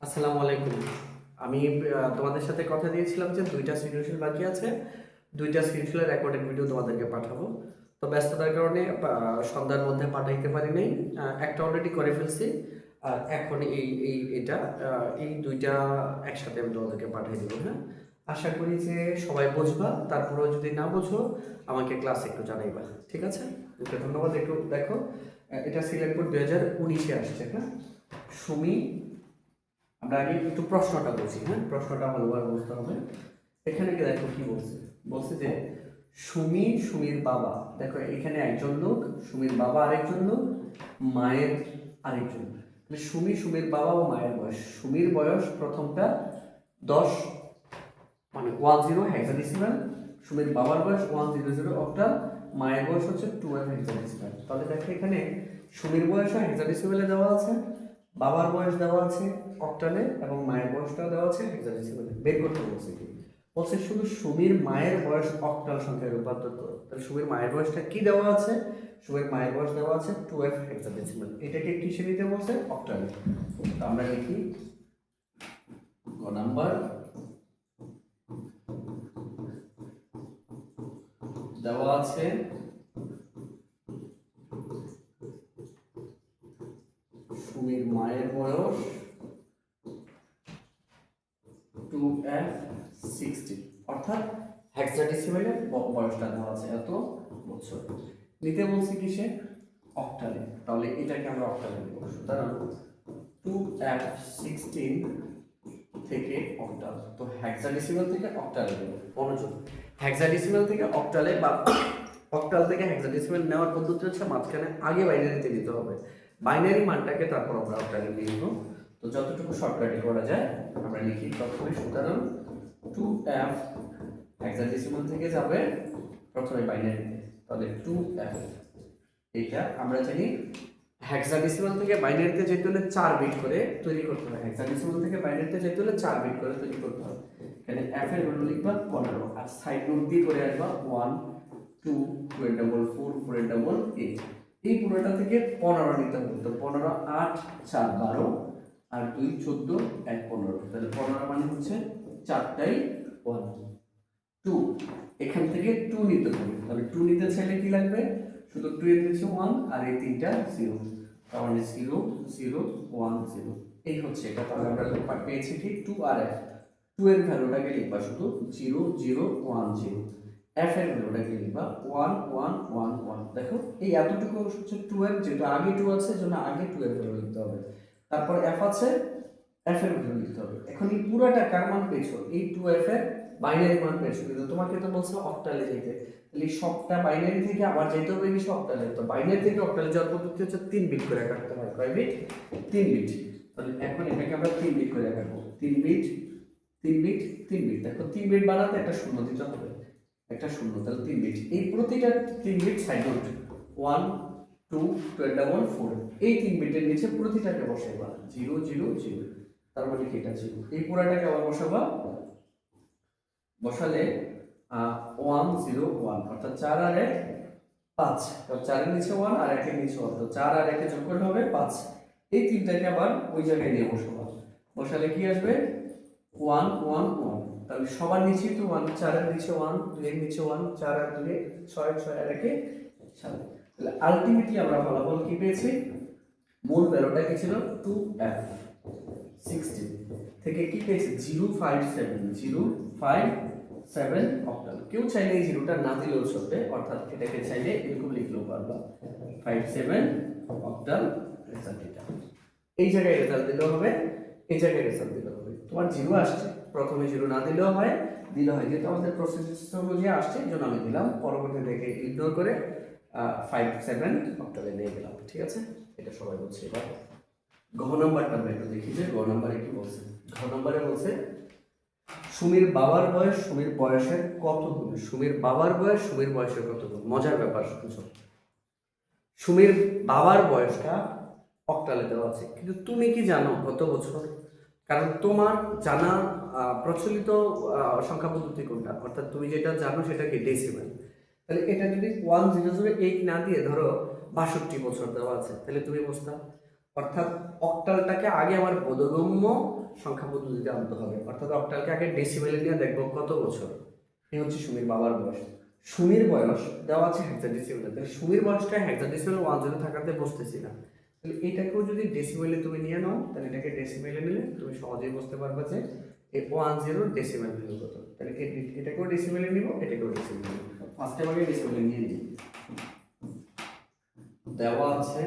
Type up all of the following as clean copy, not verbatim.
আসসালামু আলাইকুম। আমি তোমাদের সাথে কথা দিয়েছিলাম যে ২টা সৃজনশীল বাকি আছে। ২টা সৃজনশীলের রেকর্ডেড ভিডিও তোমাদেরকে পাঠাবো। তো ব্যস্ততার কারণে সন্ধ্যার মধ্যে পাঠাইতে পারি নাই। একটা অলরেডি করে ফেলছি। আর এখন এই ২টা একসাথে আমি তোমাদেরকে পাঠিয়ে দেবো, হ্যাঁ? আশা করি যে সবাই বুঝবা। তারপরেও যদি না বুঝো আমাকে ক্লাসে একটু জানাইবা। ঠিক আছে? ওকে, ধন্যবাদ। একটু দেখো, এটা সিলেক্ট করে ২০১৯-এ আসছে, হ্যাঁ? সুমি, আমরা আগে একটু প্রশ্নটা বুঝি, হ্যাঁ? প্রশ্নটা ভালোভাবে বুঝতে হবে। এখানে কি দেখো কি বলছে, বলছে যে সুমির বাবা, দেখো এখানে একজন লোক, সুমির বাবা আরেকজন লোক, মায়ের আরেকজন। তাহলে সুমির বাবা ও মায়ের বয়স। সুমির বয়স প্রথমটা 10, মানে 10 হেক্সাডেসিমাল। সুমির বাবার বয়স 100 অক্টাল। মায়ের বয়স হচ্ছে 12 হেক্সাডেসিমাল। তাহলে দেখো এখানে সুমির বয়সও হেক্সাডেসিমালে দেওয়া আছে, বাবার বয়স দেওয়া আছে অক্টালে, এবং মায়ের বয়সটাও দেওয়া আছে হেক্সাডেসিমালে। বের করতে বলছে কি, বলছে শুধু সুমির মায়ের বয়স অক্টাল সংখ্যায় রূপান্তর করো। তাহলে সুমির মায়ের বয়সটা কি দেওয়া আছে? সুমির মায়ের বয়স দেওয়া আছে 12 হেক্সাডেসিমাল। এটাকে কিসে নিতে বলছে? অক্টালে। তো আমরা লিখি গ নাম্বার, দেওয়া আছে সুমির মায়ের বয়স 2f60, অর্থাৎ হেক্সাডেসিমালে বয়সটা দেওয়া আছে এত বছর। নিতে বলছি কিসে? অক্টালে। তাহলে এটাকে আমরা অক্টালে নেব। সুতরাং 2f16 থেকে অক্টাল, তো হেক্সাডেসিমাল থেকে অক্টালে নেব। মনোযোগ, হেক্সাডেসিমাল থেকে অক্টালে বা অক্টাল থেকে হেক্সাডেসিমাল নেওয়ার পদ্ধতি হচ্ছে মাঝখানে আগে বাইনারিতে নিতে হবে, বাইনারি মানটাকে তারপর আমরা অক্টালে নিয়ে নিব। তো যতটুকু শর্টকাটে করা যায় আমরা লিখি প্রথমে। সুতরাং 2f হেক্সাডেসিমাল থেকে যাবে প্রথমে বাইনারিতে, তাহলে 2f। এইটা আমরা জানি হেক্সাডেসিমাল থেকে বাইনারিতে যেতে হলে 4 বিট করে তৈরি করতে হয়। হেক্সাডেসিমাল থেকে বাইনারিতে যেতে হলে 4 বিট করে তৈরি করতে হয়। এখানে f এর ভ্যালু লিখবা 15, আর সাইড নোট দিয়ে করে আসবা 1 2 2 এর ডাবল 4 4 এর ডাবল 8। এই পুরোটা থেকে 15 নিতে হবে। তো 15 8 4 12, আর 2 14 1 15। তাহলে 15 মানে হচ্ছে 4টাই 1 2। এখান থেকে 2 নিতে হবে। তাহলে 2 নিতে চাইলে কি লাগবে? শুধু 2 এর নিচে 1 আর এই তিনটা 0, তার মানে 0 0 1 0। এই হচ্ছে এটা। তাহলে আমরা পেয়েছি কি 2 আর f। 2 এর ভ্যালুটাকে লিখবা শুধু 0 0 1 0, f এর ভ্যালুটাকে লিখবা 1 1 1 1। দেখো এই এতটুকু হচ্ছে 2 এর, যেটা আগে 2 আছে এজন্য আগে 2 এর ভ্যালু লিখতে হবে। তারপর f আছে, f এর ভ্যালু লিখতে হবে। এখন এই পুরোটা কার মান পেয়েছো? এই 2f এর বাইনারি মান পেয়েছো, কিন্তু তোমাকে তো বলছো অক্টালে যেতে। তাহলে সবটা বাইনারি থেকে আবার যেতে হবে কি অক্টালে। তো বাইনারি থেকে অক্টালে যাওয়ার পদ্ধতি হচ্ছে 3 বিট করে কাটতে হয়। কয় বিট? 3 বিট। তাহলে এখন এটাকে আমরা 3 বিট করে কাটবো। 3 বিট 3 বিট 3 বিট। দেখো 3 বিট বানাতে একটা শূন্য দিতে হবে, একটা শূন্য। তাহলে 3 বিট। এই প্রতিটা 3 বিট সাইড নোট 1 2 12 ডাবল 4। এই 3 বিটের নিচে প্রতিটাকে বসাইবা 0 0 0। তার মানে কি এটা ছিল। এই পুরাটাকে আবার বসাবা, বসালে 1 0 1, অর্থাৎ 4 আর 1 5। তো 4 এর নিচে 1 আর 1 এর নিচে 1, তো 4 আর 1 এর যোগ করলে হবে 5। এই তিনটাকে আবার ওই জায়গায় নিয়ে বসাবো। বসালে কি আসবে? 1 1 1। তাহলে সবার নিচেই তো 1, 4 এর নিচে 1, 2 এর নিচে 1, 4 আর 2 এ 6, 6 আর 1 এ 7। তাহলে আলটিমেটলি আমরা ফলাফল কি পেয়েছি? মূল ভ্যালুটা কি ছিল? 2f 16 থেকে কি পেয়েছি? 057 অক্টাল। কেউ চাইলে এই জিরোটা না দিলেও চলবে, অর্থাৎ এটাকে চাইলে এরকম লিখলেও পারবা 57 অক্টাল রেজাল্ট। এটা এই জায়গায় রেজাল্ট দিলেও হবে, এই জায়গায় রেজাল্ট দিলেও হবে। তোমার জিরো আসছে, প্রথমে জিরো না দিলেও হয়, দিলে হয়। যেহেতু আমাদের প্রসেস অনুযায়ী আসছে এই জন্য আমি দিলাম, পরবর্তী থেকে ইগনোর করে 57 অক্টালে নিয়ে গেলাম। ঠিক আছে, এটা সবাই বলছে। এবার ঘ নাম্বারটা আমরা একটু দেখি যে ঘ নাম্বারে কি বলছে। ঘ নাম্বারে বলছে সুমির বাবার বয়স সুমির বয়সের কত গুণ। সুমির বাবার বয়স সুমির বয়সের কত গুণ। মজার ব্যাপার শুনছো, সুমির বাবার বয়সটা অক্টালে দেওয়া আছে, কিন্তু তুমি কি জানো কত বছর? কারণ তোমার জানা প্রচলিত সংখ্যা পদ্ধতি কোনটা, অর্থাৎ তুমি যেটা জানো সেটা কি ডেসিমাল। তাহলে এটা যদি 1008 না দিয়ে ধরো 62 বছর দেওয়া আছে, তাহলে তুমি বুঝতা অর্থাৎ অক্টালটাকে আগে আমার বোধগম্য সংখ্যা পদ্ধতিতে আনতে হবে, অর্থাৎ অক্টালকে আগে ডেসিমেলে নিয়ে দেখবো কত বছর। এই হচ্ছে সুমির বাবার বয়স। সুমির বয়স দেওয়া আছে হেক্সাডেসিমেলে, তাহলে সুমির বয়সটা হেক্সাডেসিমেল 10 থাকাতে বসতেছি না, তাহলে এটাকেও যদি ডেসিমেলে তুমি নিয়ে নাও, তাহলে এটাকে ডেসিমেলে নিলে তুমি সহজেই বুঝতে পারবে যে এই 10 ডেসিমেল ভ্যালু কত। তাহলে এটাকেও ডেসিমেলে নিব, এটাকেও ডেসিমেলে নিব। ফার্স্টে আগে ডেসিমেলে নিয়ে নিই। দেওয়া আছে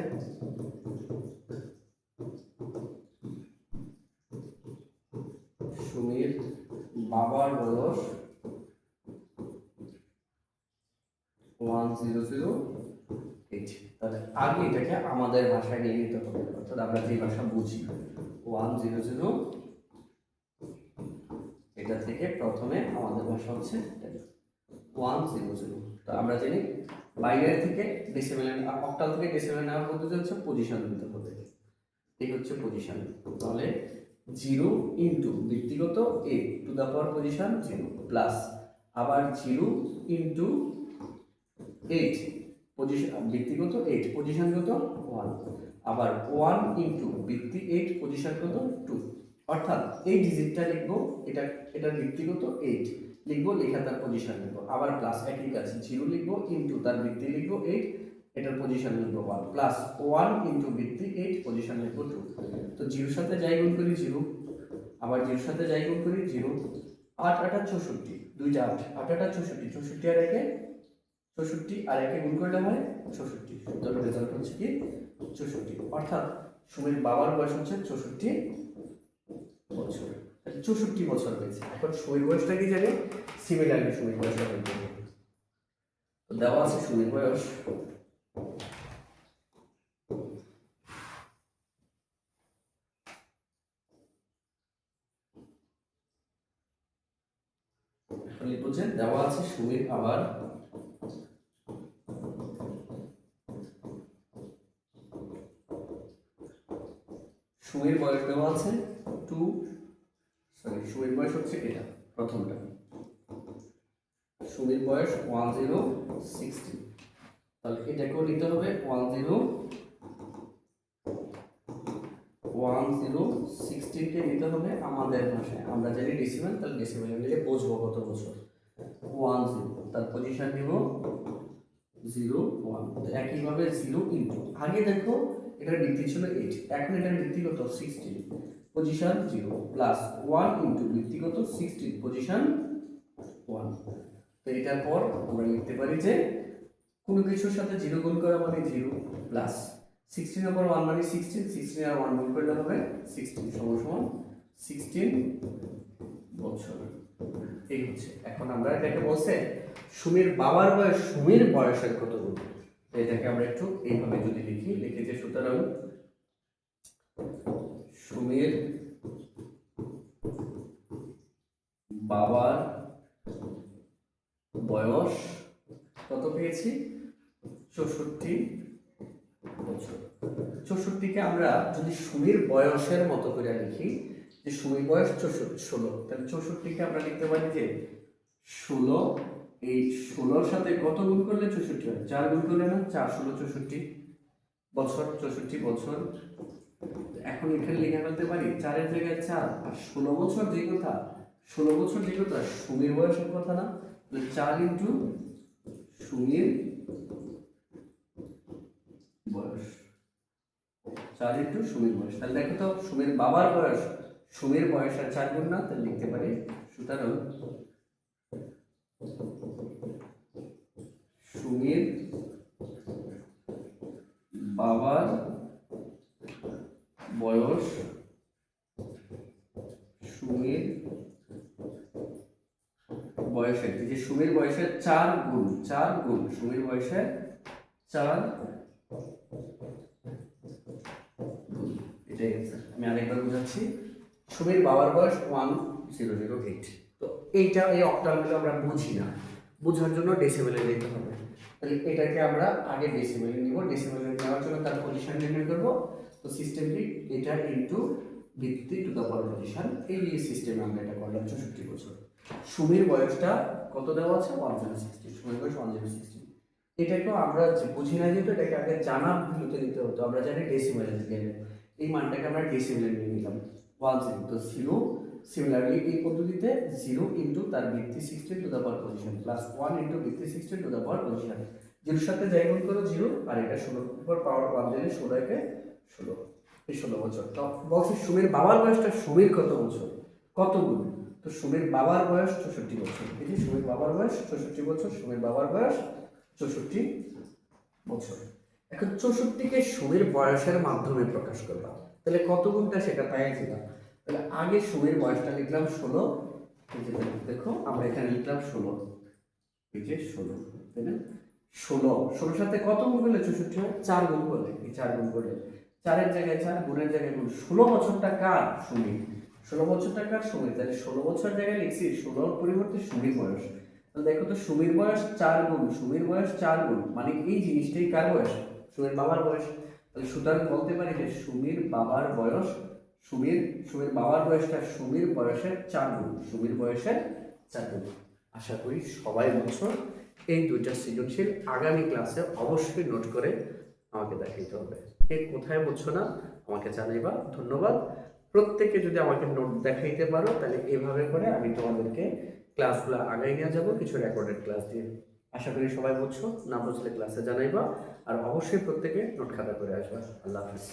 সুমির বাবার বয়স 1008। তাহলে আগে এটাকে আমাদের ভাষায় নিয়ে নিতে হবে, অর্থাৎ আমরা যে ভাষা বুঝি 100, এটা থেকে প্রথমে আমাদের ভাষা হচ্ছে 100। তো আমরা জানি বাইনারি থেকে ডেসিমেলে, অক্টাল থেকে ডেসিমেলে নেওয়ার পদ্ধতি হচ্ছে পজিশন দিতে হবে। এই হচ্ছে পজিশন। তাহলে 0 ইন্টু ব্যক্তিগত 8 to the power position 0 plus আবার 0 ইন্টু 8 পজিশন ব্যক্তিগত 8 পজিশন কত 1, আবার 1 ইন্টু ব্যক্তি 8 পজিশন কত 2। অর্থাৎ এই ডিজিটটা লিখবো, এটা ব্যক্তিগত 8 লিখবো, লেখা তার পজিশন লিখবো, আবার প্লাস একই কাজ 0 লিখবো ইন্টু তার ব্যক্তি লিখবো 8, এটার পজিশন লিখবো 1 প্লাস 1 ইন্টু ব্যক্তি 8 পজিশন লিখবো 2। তো 0 সাথে যাই গুণ করি 0, আবার 0 সাথে যাই গুণ করি 0, 8 8 64, 2 8 8 8 64, 64 আর একে 64 আর একে গুণ করলে হয় 66। সুতরাং রেজাল্ট হচ্ছে কি 64। অর্থাৎ সুমির বাবার বয়স হচ্ছে 64 বছর। 64 বছর হয়েছে। এখন সুমির বয়সটা কি জানি, সিমিলারলি সুমির বয়সটা বের করব। তো দেওয়া আছে সুমির বয়স লিখবো যে দেওয়া আছে সুমির আবার সুমির বয়স দেওয়া আছে সুমির বয়স হচ্ছে এটা প্রথমটা, সুমির বয়স 1016। তাহলে এটাকেও নিতে হবে 1016 কে নিতে হবে আমাদের ভাষায়, আমরা জানি ডেসিমেল, তাহলে ডেসিমেলে নিলে বুঝবো কত বছর। 10 তার পজিশন নিব 0 1। একইভাবে 0 ইন্টু আগে দেখো এটার বৃদ্ধি ছিল 8, এখন এটার বৃদ্ধি কত 16 পজিশন 0 প্লাস 1 ইন্টু ব্যক্তিগত 16 পজিশন 1। তো এটার পর আমরা লিখতে পারি যে কোনো কিছুর সাথে 0 গুণ করা মানে 0 প্লাস 16 এর উপর 1 মানে 16, 16 আর 1 গুণ করলে হবে 16 সমান 16 বছর। এই হচ্ছে। এখন আমরা এটাকে বলছে সুমির বাবার বয়স, সুমির বয়সের কত গুণ। এটাকে আমরা একটু এইভাবে যদি লিখি, লিখে যে সুতরাং সুমির বাবার বয়স কত পেয়েছি 64 বছর। 64কে আমরা যদি সুমির বয়সের মতো করে লিখি, যে সুমির বয়স 16, তাহলে 64কে আমরা লিখতে পারি যে 16, এই 16 সাথে কত গুণ করলে 64 হয়, 4 গুণ করলে না 4 16 64 বছর, 64 বছর। এখন এখানে লিখে ফেলতে পারি 4 এর জায়গায় 4 আর 16 বছর যে কথা, 16 বছর যে কথা সুমির বয়সের কথা না, তাহলে 4 ইন্টু সুমির বয়স, 4 ইন্টু সুমির বয়স। তাহলে দেখো তো সুমির বাবার বয়স সুমির বয়সের 4 গুণ না, তাহলে লিখতে পারি সুতরাং সুমির বাবার বয়স সুমির বয়সের, যে সুমির বয়সের 4 গুণ, 4 গুণ সুমির বয়সের 4 গুণ। এটাই आंसर। আমি আরেকবার বুঝাচ্ছি, সুমির বাবার বয়স 1008। তো এইটা এই অক্টালগুলো আমরা বুঝি না, বোঝার জন্য ডেসিমেলে নিতে হবে। তাহলে এটাকে আমরা আগে ডেসিমেলে নিব, ডেসিমেলে নেওয়ার জন্য তার পজিশন নির্ণয় করব। তো সিস্টেমটি এটা ইনটু ভিত্তি টু দা পাওয়ার পজিশন, এই সিস্টেমে আমরা এটা করলাম 64 বছর। সুমির বয়সটা কত দেওয়া আছে 1016, সুমির বয়স 1016। এটাকেও আমরা বুঝি না, যেহেতু এটাকে আগে জানা ভ্যালুতে নিতে হতো, আমরা জানি ডেসিমেলে থেকে এই মানটাকে আমরা ডেসিমেলে নিয়ে নিলাম 10, তো 0। সিমিলারলি এই পদ্ধতিতে 0 ইন্টু তার ভিত্তি 16 to the power position plus 1 into ভিত্তি 16 টু দ্য পাওয়ার পজিশন, 0 সাথে যাই গুণ করো 0, আর এটা 16 উপর পাওয়ার 1 দিলে 16 একে 16, এই 16 বছর। তো বলছি সুমির বাবার বয়সটা সুমির কত বছর, কত গুণ? তো সুমির বাবার বয়স 64 বছর। এই যে সুমির বাবার বয়স 64 বছর, সুমির বাবার বয়স 64 বছর। এখন 64কে সুমির বয়সের মাধ্যমে প্রকাশ করবা, তাহলে কত গুণটা সেটা পাইছিলাম। তাহলে আগে সুমির বয়সটা লিখলাম 16, এই যে দেখো আমরা এখানে লিখলাম 16, এই যে 16, তাই না? 16 সাথে কত গুণ করলে 64 হয়? 4 গুণ করলে, এই 4 গুণ করলে 4 এর জায়গায় 4, গুণের জায়গায় গুণ। 16 বছরটা কার? সুমির। 16 বছরটা কার? সুমির। তাহলে 16 বছর জায়গায় লিখছি 16 পরিবর্তে সুমির বয়স। তাহলে দেখো তো সুমির বয়স 4 গুণ, সুমির বয়স 4 গুণ, মানে এই জিনিসটাই কার বয়স? সুমির বাবার বয়স। তাহলে সুতরাং বলতে পারি যে সুমির বাবার বয়স, সুমির বাবার বয়সটা সুমির বয়সের 4 গুণ, সুমির বয়সের 4 গুণ। আশা করি সবাই বুঝছো। এই দুইটা সৃজনশীল আগামী ক্লাসে অবশ্যই নোট করে আমাকে দেখাইতে হবে। কে কোথায় বুঝছো না আমাকে জানাইবা। ধন্যবাদ। প্রত্যেকে যদি আমাকে নোট দেখাইতে পারো তাহলে এভাবে করে আমি তোমাদেরকে ক্লাসগুলো আগাই নিয়ে যাবো কিছু রেকর্ডেড ক্লাস দিয়ে। আশা করি সবাই বুঝছো, না বুঝলে ক্লাসে জানাইবা, আর অবশ্যই প্রত্যেকে নোট খাতা করে আসবা। আল্লাহ হাফিজ।